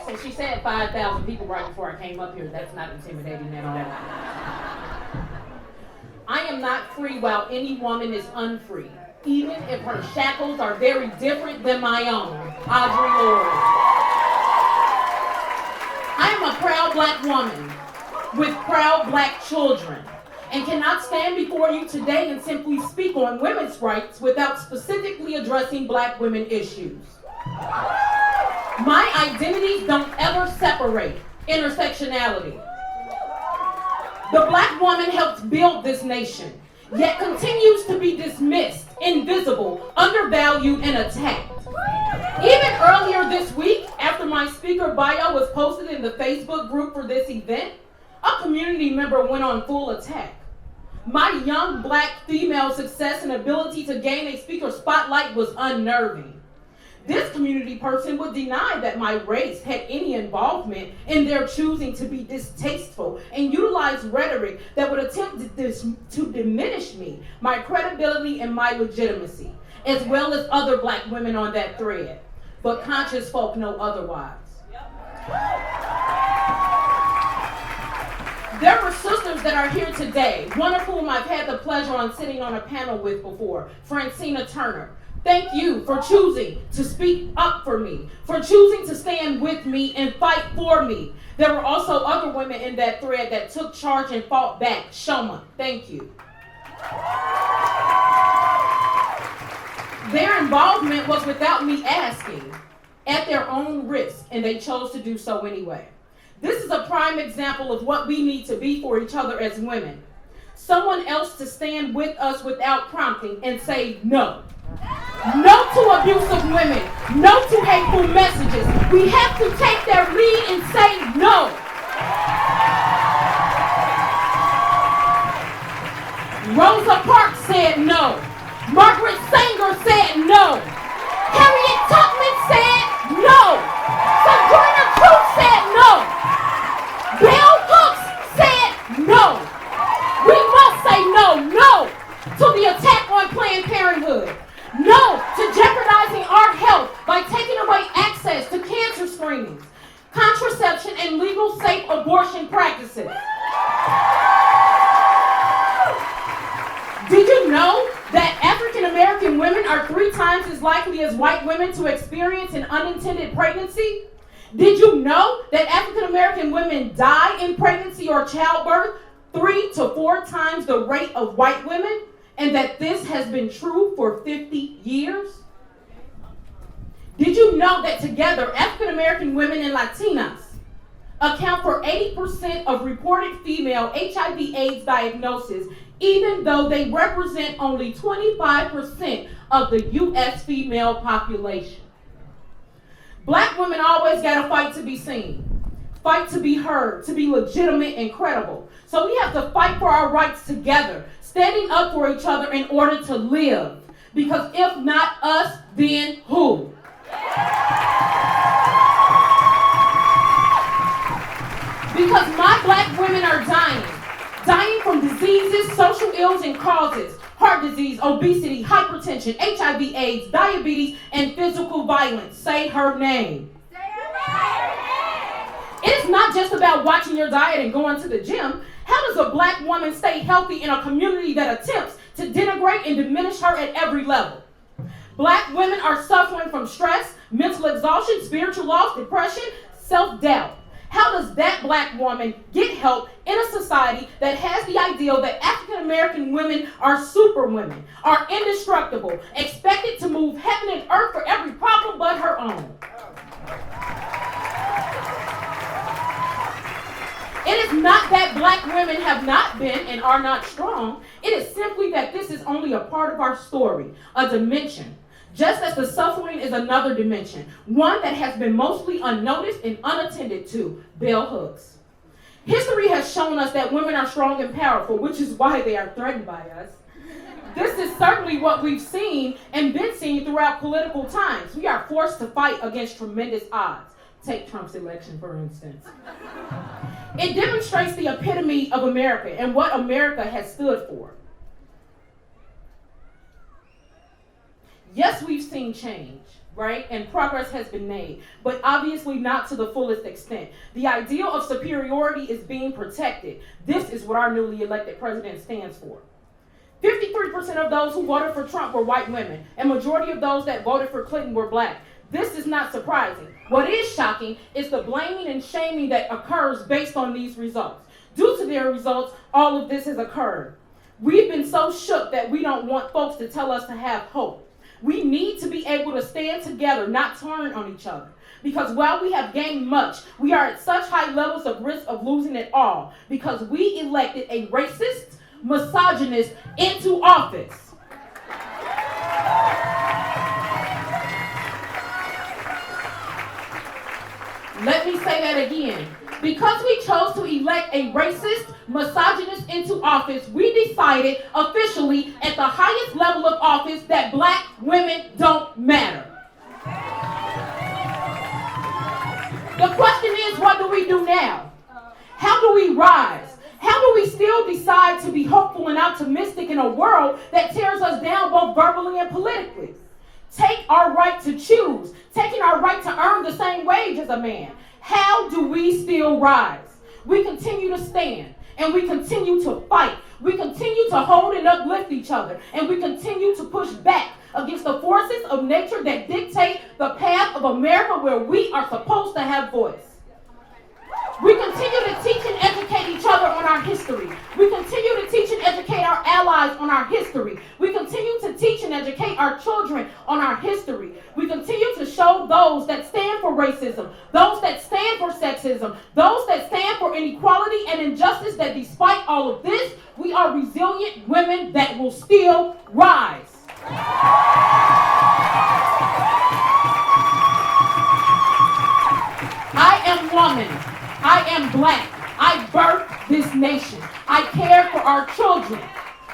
So she said 5,000 people right before I came up here. That's not intimidating at all. I am not free while any woman is unfree, even if her shackles are very different than my own. Audre Lorde. I am a proud black woman with proud black children and cannot stand before you today and simply speak on women's rights without specifically addressing black women issues. My identities don't ever separate. Intersectionality. The black woman helped build this nation, yet continues to be dismissed, invisible, undervalued, and attacked. Even earlier this week, after my speaker bio was posted in the Facebook group for this event, a community member went on full attack. My young black female success and ability to gain a speaker spotlight was unnerving. This community person would deny that my race had any involvement in their choosing to be distasteful and utilize rhetoric that would attempt to diminish me, my credibility, and my legitimacy, as well as other black women on that thread. But conscious folk know otherwise. There were sisters that are here today, one of whom I've had the pleasure on sitting on a panel with before, Francina Turner. Thank you for choosing to speak up for me, for choosing to stand with me and fight for me. There were also other women in that thread that took charge and fought back. Shoma, thank you. Their involvement was without me asking, at their own risk, and they chose to do so anyway. This is a prime example of what we need to be for each other as women. Someone else to stand with us without prompting and say no. No to abusive women. No to hateful messages. We have to take their lead and say no. Rosa Parks said no. Margaret Sanger said no. Harriet Tubman said no. Sojourner Truth said no. Bell Hooks said no. We must say no. No to the attack on Planned Parenthood. No to jeopardizing our health by taking away access to cancer screenings, contraception, and legal safe abortion practices. Did you know that African American women are 3 times as likely as white women to experience an unintended pregnancy? Did you know that African American women die in pregnancy or childbirth 3 to 4 times the rate of white women? And that this has been true for 50 years? Did you know that together African American women and Latinas account for 80% of reported female HIV/AIDS diagnoses, even though they represent only 25% of the U.S. female population? Black women always gotta fight to be seen, fight to be heard, to be legitimate and credible. So we have to fight for our rights together, standing up for each other in order to live. Because if not us, then who? Because my black women are dying from diseases, social ills, and causes: heart disease, obesity, hypertension, HIV/AIDS, diabetes, and physical violence. Say her name. Say her name. It's not just about watching your diet and going to the gym. How does a black woman stay healthy in a community that attempts to denigrate and diminish her at every level? Black women are suffering from stress, mental exhaustion, spiritual loss, depression, self-doubt. How does that black woman get help in a society that has the ideal that African American women are superwomen, are indestructible, expected to move heaven and earth for every problem but her own? It is not that black women have not been and are not strong. It is simply that this is only a part of our story, a dimension. Just as the suffering is another dimension, one that has been mostly unnoticed and unattended to. Bell Hooks. History has shown us that women are strong and powerful, which is why they are threatened by us. This is certainly what we've seen and been seeing throughout political times. We are forced to fight against tremendous odds. Take Trump's election, for instance. It demonstrates the epitome of America and what America has stood for. Yes, we've seen change, right? And progress has been made, but obviously not to the fullest extent. The ideal of superiority is being protected. This is what our newly elected president stands for. 53% of those who voted for Trump were white women, and majority of those that voted for Clinton were black. This is not surprising. What is shocking is the blaming and shaming that occurs based on these results. Due to their results, all of this has occurred. We've been so shook that we don't want folks to tell us to have hope. We need to be able to stand together, not turn on each other. Because while we have gained much, we are at such high levels of risk of losing it all because we elected a racist, misogynist into office. Let me say that again. Because we chose to elect a racist, misogynist into office, we decided officially at the highest level of office that black women don't matter. The question is, what do we do now? How do we rise? How do we still decide to be hopeful and optimistic in a world that tears us down both verbally and politically? Take our right to choose, taking our right to earn the same wage as a man. How do we still rise? We continue to stand, and we continue to fight. We continue to hold and uplift each other, and we continue to push back against the forces of nature that dictate the path of America where we are supposed to have voice. We continue to teach and educate each other on our history. We continue to teach and educate our allies on our history. We continue to teach and educate our children on our history. We continue to show those that stand for racism, those that stand for sexism, those that stand for inequality and injustice that despite all of this, we are resilient women that will still rise. I am woman. I am black. I birthed this nation. I care for our children.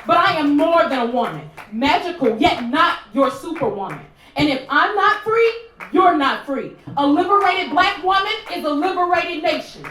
But I am more than a woman. Magical, yet not your superwoman. And if I'm not free, you're not free. A liberated black woman is a liberated nation.